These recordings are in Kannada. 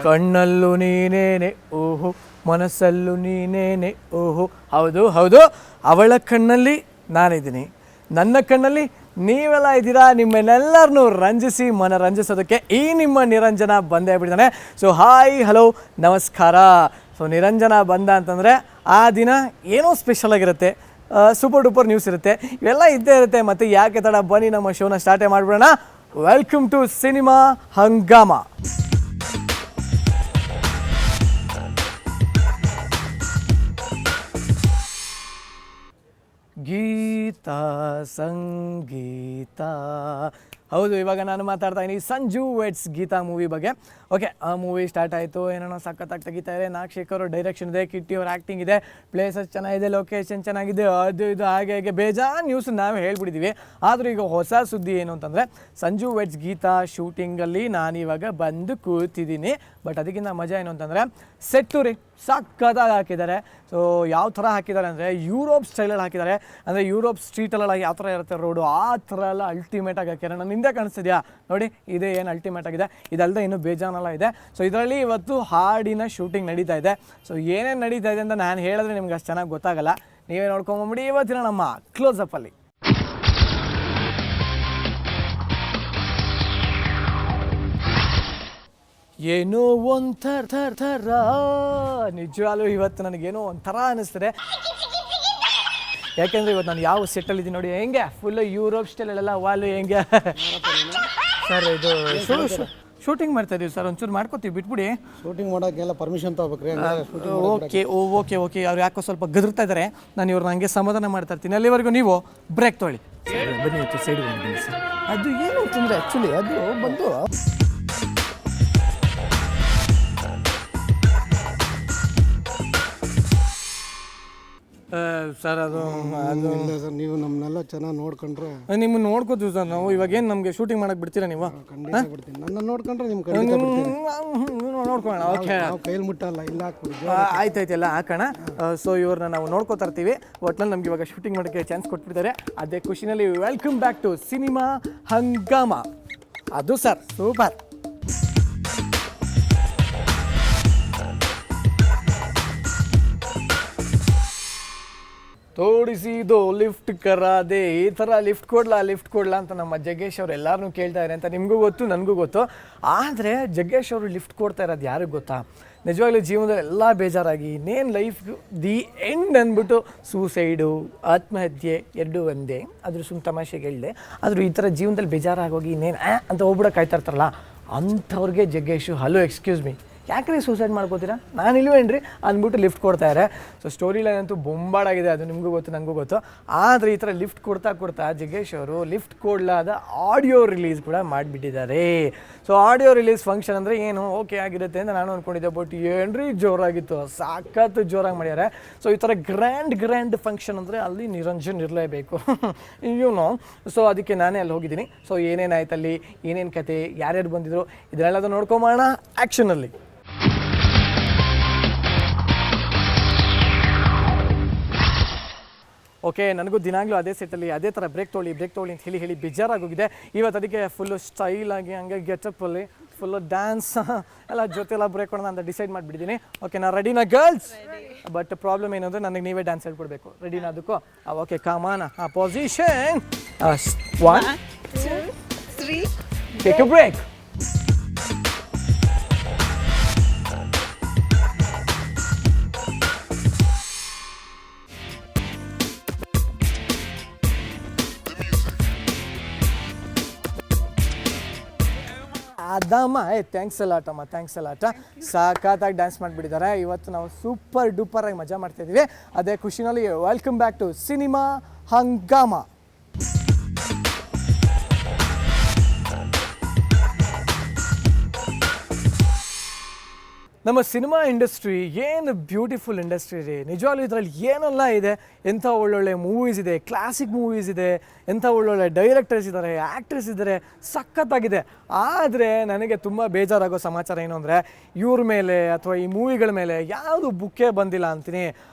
ಕಣ್ಣಲ್ಲೂ ನೀನೇನೆ ಓಹೋ, ಮನಸ್ಸಲ್ಲೂ ನೀನೇನೆ ಓಹೋ. ಹೌದು ಹೌದು, ಅವಳ ಕಣ್ಣಲ್ಲಿ ನಾನಿದ್ದೀನಿ, ನನ್ನ ಕಣ್ಣಲ್ಲಿ ನೀವೆಲ್ಲ ಇದ್ದೀರಾ. ನಿಮ್ಮನ್ನೆಲ್ಲರನ್ನೂ ರಂಜಿಸಿ ಮನರಂಜಿಸೋದಕ್ಕೆ ಈ ನಿಮ್ಮ ನಿರಂಜನ ಬಂದೇ ಬಿಟ್ಟಿದ್ದಾನೆ. ಸೊ ಹಾಯ್ ಹಲೋ ನಮಸ್ಕಾರ. ಸೊ ನಿರಂಜನ ಬಂದ ಅಂತಂದರೆ ಆ ದಿನ ಏನೋ ಸ್ಪೆಷಲ್ ಆಗಿರುತ್ತೆ, ಸೂಪರ್ ಡೂಪರ್ ನ್ಯೂಸ್ ಇರುತ್ತೆ, ಇವೆಲ್ಲ ಇದ್ದೇ ಇರುತ್ತೆ. ಮತ್ತು ಯಾಕೆ ತಡ, ಬನ್ನಿ ನಮ್ಮ ಶೋನ ಸ್ಟಾರ್ಟೇ ಮಾಡಿಬಿಡೋಣ. Welcome to cinema Hungama. Geetha Sangeetha. ಹೌದು, ಇವಾಗ ನಾನು ಮಾತಾಡ್ತಾ ಇದ್ದೀನಿ ಸಂಜು ವೆಟ್ಸ್ ಗೀತಾ ಮೂವಿ ಬಗ್ಗೆ. ಓಕೆ, ಆ ಮೂವಿ ಸ್ಟಾರ್ಟ್ ಆಯಿತು, ಏನೇನೋ ಸಖತ್ತಾಗಿ ತೆಗಿತಾ ಇದೆ. ನಾಗಶೇಖರ್ ಅವ್ರ ಡೈರೆಕ್ಷನ್ ಇದೆ, ಕಿಟ್ಟಿ ಅವ್ರ ಆ್ಯಕ್ಟಿಂಗ್ ಇದೆ, ಪ್ಲೇಸಸ್ ಚೆನ್ನಾಗಿದೆ, ಲೊಕೇಶನ್ ಚೆನ್ನಾಗಿದೆ, ಅದು ಇದು ಹಾಗೆ ಹಾಗೆ ಬೇಜಾನ್ ನ್ಯೂಸ್ ನಾವು ಹೇಳ್ಬಿಟ್ಟಿದ್ದೀವಿ. ಆದರೂ ಈಗ ಹೊಸ ಸುದ್ದಿ ಏನು ಅಂತಂದರೆ, ಸಂಜು ವೆಟ್ಸ್ ಗೀತಾ ಶೂಟಿಂಗಲ್ಲಿ ನಾನಿವಾಗ ಬಂದು ಕೂತಿದ್ದೀನಿ. ಬಟ್ ಅದಕ್ಕಿಂತ ಮಜಾ ಏನು ಅಂತಂದರೆ, ಸೆಟ್ಟು ರೀ ಸಕ್ಕತ್ತಾಗಿ ಹಾಕಿದ್ದಾರೆ. ಸೊ ಯಾವ ಥರ ಹಾಕಿದ್ದಾರೆ ಅಂದರೆ ಯುರೋಪ್ ಸ್ಟೈಲಲ್ಲಿ ಹಾಕಿದ್ದಾರೆ. ಅಂದರೆ ಯುರೋಪ್ ಸ್ಟ್ರೀಟಲ್ಲೆಲ್ಲ ಯಾವ ಥರ ಇರುತ್ತೆ ರೋಡು, ಆ ಥರ ಎಲ್ಲ ಅಲ್ಟಿಮೇಟಾಗಿ ಹಾಕಿದ್ದಾರೆ. ನನ್ನ ಹಿಂದೆ ಕಾಣಿಸ್ತಿದ್ಯಾ ನೋಡಿ, ಇದೇ ಏನು ಅಲ್ಟಿಮೇಟ್ ಆಗಿದೆ. ಇದಲ್ಲದೆ ಇನ್ನೂ ಬೇಜಾನೆಲ್ಲ ಇದೆ. ಸೊ ಇದರಲ್ಲಿ ಇವತ್ತು ಹಾಡಿನ ಶೂಟಿಂಗ್ ನಡೀತಾ ಇದೆ. ಸೊ ಏನೇನು ನಡೀತಾ ಇದೆ ಅಂತ ನಾನು ಹೇಳಿದ್ರೆ ನಿಮ್ಗೆ ಅಷ್ಟು ಚೆನ್ನಾಗಿ ಗೊತ್ತಾಗಲ್ಲ. ನೀವೇ ನೋಡ್ಕೊಂಬಂಬಿಡಿ ಇವತ್ತಿನ ನಮ್ಮ ಕ್ಲೋಸಪ್ಪಲ್ಲಿ. ಏನೋ ಒಂಥರ ನಿಜವಾಗ್ಲೂ ಇವತ್ತು ನನಗೇನೋ ಒಂಥರ ಅನ್ನಿಸ್ತಾರೆ. ಯಾಕೆಂದರೆ ಇವತ್ತು ನಾನು ಯಾವ ಸೆಟ್ಟಲ್ಲಿದ್ದೀನಿ ನೋಡಿ, ಹೆಂಗೆ ಫುಲ್ಲು ಯುರೋಪ್ ಸ್ಟೈಲೆಲ್ಲ ವಾಲು ಹೆಂಗೆ ಸರ್. ಇದು ಶೂಟಿಂಗ್ ಮಾಡ್ತಾ ಇದೀವಿ ಸರ್, ಒಂಚೂರು ಮಾಡ್ಕೋತೀವಿ, ಬಿಟ್ಬಿಡಿ. ಶೂಟಿಂಗ್ ಮಾಡೋಕ್ಕೆಲ್ಲ ಪರ್ಮಿಷನ್ ತಗೋಬೇಕ್ರಿ. ಓಕೆ ಓಕೆ ಓಕೆ, ಅವ್ರು ಯಾಕೋ ಸ್ವಲ್ಪ ಗದರ್ತಾ ಇದ್ದಾರೆ. ನಾನು ಇವ್ರನ್ನ ಹಂಗೆ ಸಮಾಧಾನ ಮಾಡ್ತಾ ಇರ್ತೀನಿ. ಅಲ್ಲಿವರೆಗೂ ನೀವು ಬ್ರೇಕ್ ತೊಗೊಳ್ಳಿ. ಬನ್ನಿ ಸೈಡ್ ಬನ್ನಿ ಸರ್. ಅದು ಏನು ಅಂತಂದರೆ ಆ್ಯಕ್ಚುಲಿ ಅದು ಬಂದು ಸರ್ ಅದು ಇಲ್ಲ ಸರ್, ನೀವು ನಮ್ಮನ್ನೆಲ್ಲ ಚೆನ್ನಾಗಿ ನೋಡ್ಕೊಂಡ್ರೆ ನಿಮ್ಮನ್ನು ನೋಡ್ಕೋತೀವಿ ಸರ್ ನಾವು. ಇವಾಗೇನು ನಮಗೆ ಶೂಟಿಂಗ್ ಮಾಡಕ್ಕೆ ಬಿಡ್ತೀರಾ ನೀವು? ಖಂಡಿತ ಬಿಡ್ತೀನಿ. ನನ್ನ ನೋಡ್ಕೊಂಡ್ರೆ ನಿಮ್ಮ ಖಂಡಿತ ಬಿಡ್ತೀನಿ. ನೋಡ್ಕೊಳ್ಳೋಣ. ಓಕೆ, ನಾವು ಕೈಲಿ ಮುಟ್ಟಲ್ಲ, ಇಲ್ಲ ಹಾಕ್ಬಿಡಿ. ಆಯ್ತು ಎಲ್ಲ ಹಾಕೋಣ. ಸೊ ಇವ್ರನ್ನ ನಾವು ನೋಡ್ಕೋತಾ ಇರ್ತೀವಿ. ಒಟ್ನಲ್ಲಿ ನಮ್ಗೆ ಇವಾಗ ಶೂಟಿಂಗ್ ಮಾಡೋಕ್ಕೆ ಚಾನ್ಸ್ ಕೊಟ್ಬಿಟ್ಟಿದ್ದಾರೆ. ಅದೇ ಖುಷಿನಲ್ಲಿ welcome back to cinema Hungama. ಅದು ಸರ್ ಸೂಪರ್. ತೋಡಿಸಿದು ಲಿಫ್ಟ್ ಕರಾದೆ, ಈ ಥರ ಲಿಫ್ಟ್ ಕೊಡ್ಲಾ ಅಂತ ನಮ್ಮ ಜಗ್ಗೇಶ್ ಅವ್ರು ಎಲ್ಲರೂ ಕೇಳ್ತಾ ಇದ್ದಾರೆ ಅಂತ ನಿಮಗೂ ಗೊತ್ತು, ನನಗೂ ಗೊತ್ತು. ಆದರೆ ಜಗ್ಗೇಶ್ ಅವರು ಲಿಫ್ಟ್ ಕೊಡ್ತಾ ಇರೋದು ಯಾರಿಗೆ ಗೊತ್ತಾ? ನಿಜವಾಗ್ಲೂ ಜೀವನದಲ್ಲಿ ಎಲ್ಲ ಬೇಜಾರಾಗಿ ಇನ್ನೇನು ಲೈಫ್ ದಿ ಎಂಡ್ ಅಂದ್ಬಿಟ್ಟು ಸೂಸೈಡು, ಆತ್ಮಹತ್ಯೆ ಎರಡೂ ಒಂದೇ. ಅದ್ರ ತಮಾಷೆಗೆ ಹೇಳಿದೆ. ಆದರೂ ಈ ಥರ ಜೀವನದಲ್ಲಿ ಬೇಜಾರಾಗೋಗಿ ಇನ್ನೇನು ಅಂತ ಹೋಗ್ಬಿಡೋ ಕಾಯ್ತಾ ಇರ್ತಾರಲ್ಲ, ಅಂಥವ್ರಿಗೆ ಜಗ್ಗೇಶು ಹಲೋ ಎಕ್ಸ್ಕ್ಯೂಸ್ ಮೀ, ಯಾಕ್ರಿ ಸೂಸೈಡ್ ಮಾಡ್ಕೋತೀರಾ, ನಾನು ಇಲ್ವೇನ್ರಿ ಅಂದ್ಬಿಟ್ಟು ಲಿಫ್ಟ್ ಕೊಡ್ತಾರೆ. ಸೊ ಸ್ಟೋರಿ ಲೈನ್ ಅಂತೂ ಬೊಂಬಾಡಾಗಿದೆ, ಅದು ನಿಮಗೂ ಗೊತ್ತು ನನಗೂ ಗೊತ್ತು. ಆದರೆ ಈ ಥರ ಲಿಫ್ಟ್ ಕೊಡ್ತಾ ಜಗ್ಗೇಶ್ ಅವರು ಲಿಫ್ಟ್ ಕೊಡಲಾದ ಆಡಿಯೋ ರಿಲೀಸ್ ಕೂಡ ಮಾಡಿಬಿಟ್ಟಿದ್ದಾರೆ. ಸೊ ಆಡಿಯೋ ರಿಲೀಸ್ ಫಂಕ್ಷನ್ ಅಂದರೆ ಏನು ಓಕೆ ಆಗಿರುತ್ತೆ ಅಂತ ನಾನು ಅಂದ್ಕೊಂಡಿದ್ದೆ. ಬಟ್ ಏನ್ರಿ ಜೋರಾಗಿತ್ತು, ಸಾಕತ್ತು ಜೋರಾಗಿ ಮಾಡ್ಯಾರೆ. ಸೊ ಈ ಥರ ಗ್ರ್ಯಾಂಡ್ ಫಂಕ್ಷನ್ ಅಂದರೆ ಅಲ್ಲಿ ನಿರಂಜನ್ ಇರಲೇಬೇಕು ಇವನು. ಸೊ ಅದಕ್ಕೆ ನಾನೇ ಅಲ್ಲಿ ಹೋಗಿದ್ದೀನಿ. ಸೊ ಏನೇನಾಯ್ತು ಅಲ್ಲಿ, ಏನೇನು ಕತೆ, ಯಾರ್ಯಾರು ಬಂದಿದ್ರು, ಇದನ್ನೆಲ್ಲದು ನೋಡ್ಕೊಂಬೋಣ ಆ್ಯಕ್ಷನಲ್ಲಿ. ಓಕೆ, ನನಗೂ ದಿನಾಗಲೂ ಅದೇ ಸೆಟ್ಟಲ್ಲಿ ಅದೇ ಥರ ಬ್ರೇಕ್ ತೊಗೊಳ್ಳಿ ಅಂತ ಹೇಳಿ ಬೇಜಾರಾಗೋಗಿದೆ. ಇವತ್ತು ಅದಕ್ಕೆ ಫುಲ್ಲು ಸ್ಟೈಲಾಗಿ ಹಂಗೆ ಗೆಟಪ್ಪಲ್ಲಿ ಫುಲ್ಲು ಡ್ಯಾನ್ಸ್ ಎಲ್ಲ ಜೊತೆಲ್ಲ ಬ್ರೇಕ್ ಕೊಡೋಣ ಅಂತ ಡಿಸೈಡ್ ಮಾಡಿಬಿಟ್ಟಿದ್ದೀನಿ. ಓಕೆ, ನಾ ರೆಡಿನಾ ಗರ್ಲ್ಸ್? ಬಟ್ ಪ್ರಾಬ್ಲಮ್ ಏನಂದರೆ ನನಗೆ ನೀವೇ ಡ್ಯಾನ್ಸ್ ಹೇಳ್ಕೊಡ್ಬೇಕು. ರೆಡಿನಾ ಅದಕ್ಕೂ? Okay, come on position 1 2 3 take a break. ಅದಮ್ಮ ಥ್ಯಾಂಕ್ಸ್ ಅಲಾಟ. ಸಾಕಾಗಿ ಡ್ಯಾನ್ಸ್ ಮಾಡಿಬಿಟ್ಟಿದ್ದಾರೆ. ಇವತ್ತು ನಾವು ಸೂಪರ್ ಡೂಪರಾಗಿ ಮಜಾ ಮಾಡ್ತಾಯಿದ್ದೀವಿ. ಅದೇ ಖುಷಿನಲ್ಲಿ welcome back to cinema Hungama. ನಮ್ಮ ಸಿನಿಮಾ ಇಂಡಸ್ಟ್ರಿ ಏನು ಬ್ಯೂಟಿಫುಲ್ ಇಂಡಸ್ಟ್ರಿ ರೀ. ನಿಜವಾಗ್ಲೂ ಇದರಲ್ಲಿ ಏನೆಲ್ಲ ಇದೆ, ಎಂಥ ಒಳ್ಳೊಳ್ಳೆ ಮೂವೀಸ್ ಇದೆ, ಕ್ಲಾಸಿಕ್ ಮೂವೀಸ್ ಇದೆ, ಎಂಥ ಒಳ್ಳೊಳ್ಳೆ ಡೈರೆಕ್ಟರ್ಸ್ ಇದ್ದಾರೆ, ಆ್ಯಕ್ಟ್ರೆಸ್ ಇದ್ದಾರೆ, ಸಖತ್ತಾಗಿದೆ. ಆದರೆ ನನಗೆ ತುಂಬ ಬೇಜಾರಾಗೋ ಸಮಾಚಾರ ಏನು ಅಂದರೆ, ಇವ್ರ ಮೇಲೆ ಅಥವಾ ಈ ಮೂವಿಗಳ ಮೇಲೆ ಯಾವುದು ಬುಕ್ಕೇ ಬಂದಿಲ್ಲ ಅಂತೀನಿ.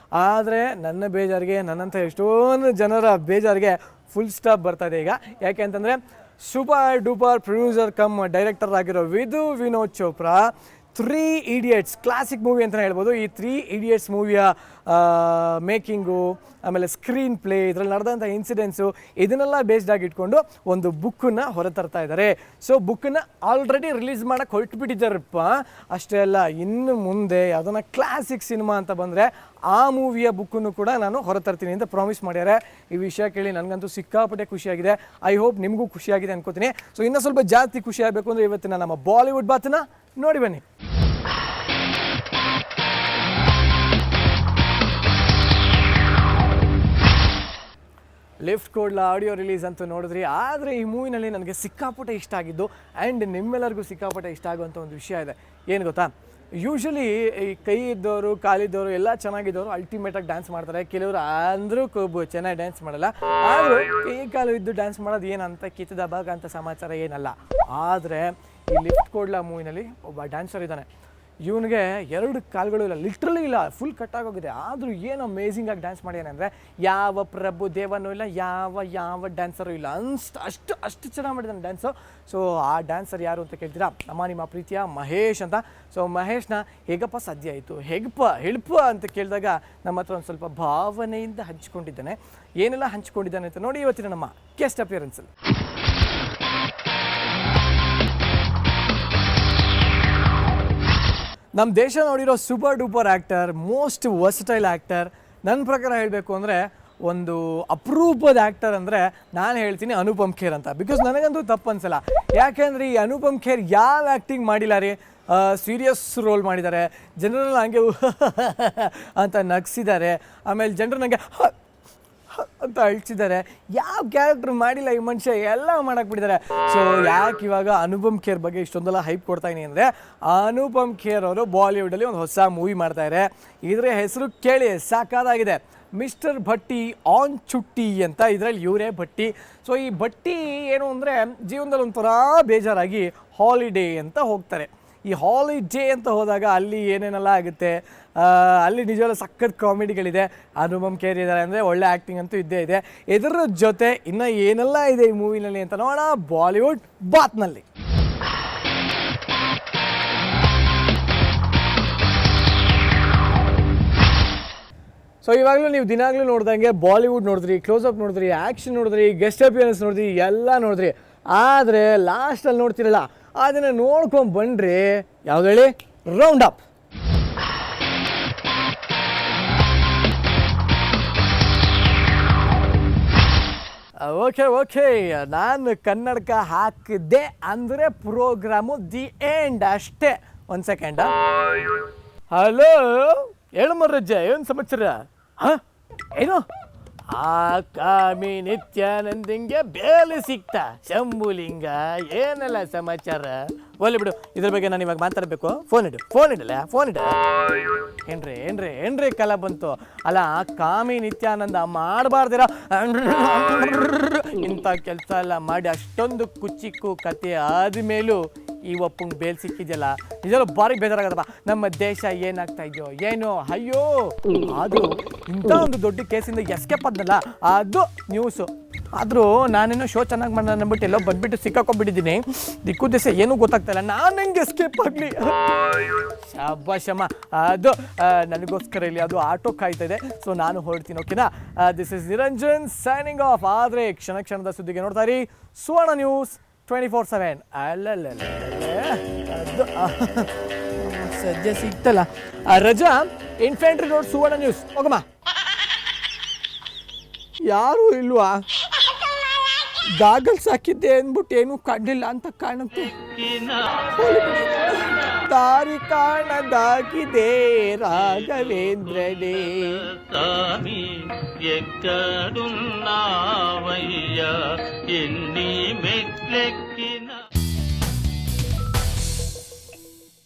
ಆದರೆ ನನ್ನ ಬೇಜಾರಿಗೆ, ನನ್ನಂಥ ಎಷ್ಟೊಂದು ಜನರ ಬೇಜಾರಿಗೆ ಫುಲ್ ಸ್ಟಾಪ್ ಬರ್ತಾಯಿದೆ ಈಗ. ಯಾಕೆ ಅಂತಂದರೆ super duper producer cum director ಆಗಿರೋ Vinod Chopra 3 Idiots classic movie ಅಂತಲೇ ಹೇಳ್ಬೋದು. ಈ 3 Idiots ಮೂವಿಯ ಮೇಕಿಂಗು, ಆಮೇಲೆ ಸ್ಕ್ರೀನ್ ಪ್ಲೇ, ಇದರಲ್ಲಿ ನಡೆದಂಥ ಇನ್ಸಿಡೆನ್ಸು, ಇದನ್ನೆಲ್ಲ ಬೇಸ್ಡ್ ಆಗಿ ಇಟ್ಕೊಂಡು ಒಂದು ಬುಕ್ಕನ್ನು ಹೊರತರ್ತಾ ಇದ್ದಾರೆ. ಸೊ ಬುಕ್ಕನ್ನು ಆಲ್ರೆಡಿ ರಿಲೀಸ್ ಮಾಡೋಕ್ಕೆ ಹೊರಟುಬಿಟ್ಟಿದ್ದಾರಪ್ಪ. ಅಷ್ಟೇ ಅಲ್ಲ, ಇನ್ನು ಮುಂದೆ ಅದನ್ನು ಕ್ಲಾಸಿಕ್ ಸಿನಿಮಾ ಅಂತ ಬಂದರೆ ಆ ಮೂವಿಯ ಬುಕ್ಕನ್ನು ಕೂಡ ನಾನು ಹೊರತರ್ತೀನಿ ಅಂತ ಪ್ರಾಮಿಸ್ ಮಾಡ್ಯಾರೆ. ಈ ವಿಷಯ ಕೇಳಿ ನನಗಂತೂ ಸಿಕ್ಕಾಪಟ್ಟೆ ಖುಷಿಯಾಗಿದೆ. ಐ ಹೋಪ್ ನಿಮಗೂ ಖುಷಿಯಾಗಿದೆ ಅನ್ಕೋತೀನಿ. ಸೊ ಇನ್ನೂ ಸ್ವಲ್ಪ ಜಾಸ್ತಿ ಖುಷಿ ಆಗಬೇಕು ಅಂದರೆ ಇವತ್ತಿನ ನಮ್ಮ ಬಾಲಿವುಡ್ ಬಾತನ್ನ ನೋಡಿ ಬನ್ನಿ. ಲಿಫ್ಟ್ ಕೊಡ್ಲ ಆಡಿಯೋ ರಿಲೀಸ್ ಅಂತೂ ನೋಡಿದ್ರಿ. ಆದರೆ ಈ ಮೂವಿನಲ್ಲಿ ನನಗೆ ಸಿಕ್ಕಾಪಟ್ಟೆ ಇಷ್ಟ ಆಗಿದ್ದು ಆ್ಯಂಡ್ ನಿಮ್ಮೆಲ್ಲರಿಗೂ ಸಿಕ್ಕಾಪಟ್ಟೆ ಇಷ್ಟ ಆಗುವಂಥ ಒಂದು ವಿಷಯ ಇದೆ. ಏನು ಗೊತ್ತಾ, ಯೂಶ್ವಲಿ ಈ ಕೈ ಇದ್ದವರು, ಕಾಲಿದ್ದವರು ಎಲ್ಲ ಚೆನ್ನಾಗಿದ್ದವರು ಅಲ್ಟಿಮೇಟಾಗಿ ಡ್ಯಾನ್ಸ್ ಮಾಡ್ತಾರೆ. ಕೆಲವರು ಅಂದರೂ ಚೆನ್ನಾಗಿ ಡ್ಯಾನ್ಸ್ ಮಾಡಲ್ಲ. ಆದರೂ ಕೈ ಕಾಲು ಇದ್ದು ಡ್ಯಾನ್ಸ್ ಮಾಡೋದು ಏನಂತ ಕಿತ್ತದ ಭಾಗ ಅಂತ ಸಮಾಚಾರ ಏನಲ್ಲ. ಆದರೆ ಈ ಲಿಫ್ಟ್ ಕೊಡ್ಲ ಮೂವಿನಲ್ಲಿ ಒಬ್ಬ ಡ್ಯಾನ್ಸರ್ ಇದ್ದಾನೆ. ಇವನಿಗೆ 2 ಕಾಲುಗಳು ಇಲ್ಲ, ಲಿಟ್ರಲಿ ಇಲ್ಲ, ಫುಲ್ ಕಟ್ಟಾಗೋಗಿದೆ. ಆದರೂ ಏನು ಅಮೇಝಿಂಗಾಗಿ ಡ್ಯಾನ್ಸ್ ಮಾಡ್ಯಾನೆ ಅಂದರೆ ಯಾವ ಪ್ರಭು ದೇವನೂ ಇಲ್ಲ, ಯಾವ ಡ್ಯಾನ್ಸರು ಇಲ್ಲ, ಅಷ್ಟು ಚೆನ್ನಾಗಿ ಮಾಡಿದ್ದಾನೆ ಡ್ಯಾನ್ಸು. ಸೊ ಆ ಡ್ಯಾನ್ಸರ್ ಯಾರು ಅಂತ ಕೇಳ್ತೀರಾ? ನಿಮ್ಮ ಪ್ರೀತಿಯ ಮಹೇಶ್ ಅಂತ. ಸೊ ಮಹೇಶ್ನ ಹೇಗಪ್ಪ ಸಾಧ್ಯ ಆಯಿತು, ಹೆಲ್ಪ ಅಂತ ಕೇಳಿದಾಗ ನಮ್ಮ ಹತ್ರ ಒಂದು ಸ್ವಲ್ಪ ಭಾವನೆಯಿಂದ ಹಂಚಿಕೊಂಡಿದ್ದಾನೆ. ಏನೆಲ್ಲ ಹಂಚಿಕೊಂಡಿದ್ದಾನೆ ಅಂತ ನೋಡಿ ಇವತ್ತಿನ ನಮ್ಮ ಗೆಸ್ಟ್ ಅಪಿಯರೆನ್ಸಲ್ಲಿ. ನಮ್ಮ ದೇಶ ನೋಡಿರೋ super duper actor, most versatile actor. ನನ್ನ ಪ್ರಕಾರ ಹೇಳಬೇಕು ಅಂದರೆ ಒಂದು ಅಪರೂಪದ ಆ್ಯಕ್ಟರ್ ಅಂದರೆ ನಾನು ಹೇಳ್ತೀನಿ ಅನುಪಮ್ ಖೇರ್ ಅಂತ. ಬಿಕಾಸ್ ನನಗಂತೂ ತಪ್ಪು ಅನ್ಸಲ್ಲ. ಯಾಕೆಂದರೆ ಈ ಅನುಪಮ್ ಖೇರ್ ಯಾವ ಆ್ಯಕ್ಟಿಂಗ್ ಮಾಡಿಲ್ಲ ರೀ. ಸೀರಿಯಸ್ ರೋಲ್ ಮಾಡಿದ್ದಾರೆ, ಜನರನ್ನ ಹಂಗೆ ಅಂತ ನಗಿಸಿದ್ದಾರೆ, ಆಮೇಲೆ ಜನರು ನನಗೆ ಅಂತ ಅಳಿಸಿದ್ದಾರೆ. ಯಾವ ಕ್ಯಾರೆಕ್ಟರ್ ಮಾಡಿಲ್ಲ ಈ ಮನುಷ್ಯ, ಎಲ್ಲ ಮಾಡಕ್ಕೆ ಬಿಟ್ಟಿದ್ದಾರೆ. ಸೊ ಯಾಕೆ ಇವಾಗ ಅನುಪಮ್ ಖೇರ್ ಬಗ್ಗೆ ಇಷ್ಟೊಂದೆಲ್ಲ ಹೈಪ್ ಕೊಡ್ತಾಯಿನಿ ಅಂದರೆ, ಅನುಪಮ್ ಖೇರ್ ಅವರು ಬಾಲಿವುಡಲ್ಲಿ ಒಂದು ಹೊಸ ಮೂವಿ ಮಾಡ್ತಾಯಿದ್ದಾರೆ. ಇದರ ಹೆಸರು ಕೇಳಿ ಸಾಕಾಗಿದೆ, ಮಿಸ್ಟರ್ ಭಟ್ಟಿ ಆನ್ ಚುಟ್ಟಿ ಅಂತ. ಇದರಲ್ಲಿ ಇವರೇ ಭಟ್ಟಿ. ಸೊ ಈ ಭಟ್ಟಿ ಏನು ಅಂದರೆ ಜೀವನದಲ್ಲಿ ಒಂಥರ ಬೇಜಾರಾಗಿ ಹಾಲಿಡೇ ಅಂತ ಹೋಗ್ತಾರೆ. ಈ ಹಾಲಿಡೇ ಅಂತ ಹೋದಾಗ ಅಲ್ಲಿ ಏನೇನೆಲ್ಲ ಆಗುತ್ತೆ, ಅಲ್ಲಿ ನಿಜವಾಗ್ಲೂ ಸಖತ್ ಕಾಮಿಡಿಗಳಿದೆ. ಅನುಪಮ್ ಖೇರ್ ಇದ್ದಾರೆ ಅಂದರೆ ಒಳ್ಳೆ ಆ್ಯಕ್ಟಿಂಗ್ ಅಂತೂ ಇದ್ದೇ ಇದೆ. ಇದರ ಜೊತೆ ಇನ್ನು ಏನೆಲ್ಲ ಇದೆ ಈ ಮೂವಿನಲ್ಲಿ ಅಂತ ನೋಡೋಣ ಬಾಲಿವುಡ್ ಬಾತ್ನಲ್ಲಿ. ಸೊ ಇವಾಗಲೂ ನೀವು ದಿನಾಗಲೂ ನೋಡ್ದಂಗೆ ಬಾಲಿವುಡ್ ನೋಡಿದ್ರಿ, ಕ್ಲೋಸಪ್ ನೋಡಿದ್ರಿ, ಆ್ಯಕ್ಷನ್ ನೋಡಿದ್ರಿ, ಗೆಸ್ಟ್ ಅಪಿಯರೆನ್ಸ್ ನೋಡಿದ್ರಿ, ಎಲ್ಲ ನೋಡಿದ್ರಿ. ಆದರೆ ಲಾಸ್ಟಲ್ಲಿ ನೋಡ್ತಿರಲ್ಲ, ಅದನ್ನು ನೋಡ್ಕೊಂಡು ಬನ್ನಿರಿ. ಯಾವ್ದು ಹೇಳಿ? Round up. ಓಕೆ ನಾನು ಕನ್ನಡಕ ಹಾಕಿದ್ದೆ ಅಂದರೆ ಪ್ರೋಗ್ರಾಮು ದಿ ಎಂಡ್ ಅಷ್ಟೇ. ಒಂದು ಸೆಕೆಂಡ. ಹಲೋ, ಹೇಳು ಮರಜ್ಜ, ಏನು ಸಮಾಚಾರ? ಹಾಂ, ಏನು? ಆ ಕಾಮಿ ನಿತ್ಯಾನಂದಂಗೆ ಬೇಲೆ ಸಿಕ್ತ ಶಂಭುಲಿಂಗ, ಏನೆಲ್ಲ ಸಮಾಚಾರ? ಒಳ್ಳೆ ಬಿಡು, ಇದ್ರ ಬಗ್ಗೆ ನಾನು ಇವಾಗ ಮಾತಾಡಬೇಕು. ಫೋನ್ ಇಡ. ಏನ್ರಿ ಕಲ ಬಂತು ಅಲ್ಲ. ಕಾಮಿ ನಿತ್ಯಾನಂದ ಮಾಡಬಾರ್ದಿರ ಇಂಥ ಕೆಲಸ ಎಲ್ಲ ಮಾಡಿ ಅಷ್ಟೊಂದು ಕುಚಿಕ್ಕು ಕತೆ ಆದಮೇಲೂ ಈ ಒಪ್ಪಂಗೆ ಬೇಲ್ ಸಿಕ್ಕಿದೆಯಲ್ಲ, ಇದೆಲ್ಲ ಭಾರಿ ಬೇಜಾರಾಗದಪ್ಪ. ನಮ್ಮ ದೇಶ ಏನಾಗ್ತಾ ಇದೆಯೋ ಏನೋ, ಅಯ್ಯೋ. ಆದರೂ ಇಂಥ ಒಂದು ದೊಡ್ಡ ಕೇಸಿಂದ ಎಸ್ಕೇಪ್ ಆದ್ನಲ್ಲ, ಅದು ನ್ಯೂಸು. ಆದರೂ ನಾನೇನೋ ಶೋ ಚೆನ್ನಾಗಿ ಮಾಡೋಣ ಅಂದ್ಬಿಟ್ಟು ಎಲ್ಲೋ ಬಂದ್ಬಿಟ್ಟು ಸಿಕ್ಕಾಕೊಂಡ್ಬಿಟ್ಟಿದ್ದೀನಿ. ದಿಕ್ಕು ದೇಶ ಏನೂ ಗೊತ್ತಾಗ್ತಾಯಿಲ್ಲ, ನಾನು ಹೆಂಗೆ ಎಸ್ಕೇಪ್ ಆಗಲಿ? ಶಾಬಾಷಮ್ಮ, ಅದು ನನಗೋಸ್ಕರ ಇಲ್ಲಿ ಅದು ಆಟೋ ಕಾಯ್ತಾ ಇದೆ. ಸೊ ನಾನು ಹೊರಡ್ತೀನಿ, ಓಕೆನಾ? This is Niranjan signing off. ಆದರೆ ಕ್ಷಣದ ಸುದ್ದಿಗೆ ನೋಡ್ತಾ ಇರಿ ಸುವರ್ಣ ನ್ಯೂಸ್ 24/7. ಅಲ್ಲಲ್ಲ ಅದು ಸದ್ಯ ಸಿಗ್ತಲ್ಲ ರಜಾ. ಇನ್ಫೆಂಟ್ರಿ ರೋಡ್ ಸುವರ್ಣ ನ್ಯೂಸ್ ಹೋಗಮ್ಮ. ಯಾರೂ ಇಲ್ವಾ? ಗಾಗಲ್ಸ್ ಹಾಕಿದ್ದೆ ಅಂದ್ಬಿಟ್ಟು ಏನೂ ಕಂಡಿಲ್ಲ ಅಂತ ಕಾಣುತ್ತೆ. ದಾರಿ ಕಾಣದಾಗಿದೆ ರಾಘವೇಂದ್ರನೇ. ಸ್ವಾಮಿ ಎಕ್ಕಡುನ್ನಾವಯ್ಯ ಎನ್ನಿ ಮೆಟ್ಲೆಕ್ಕಿ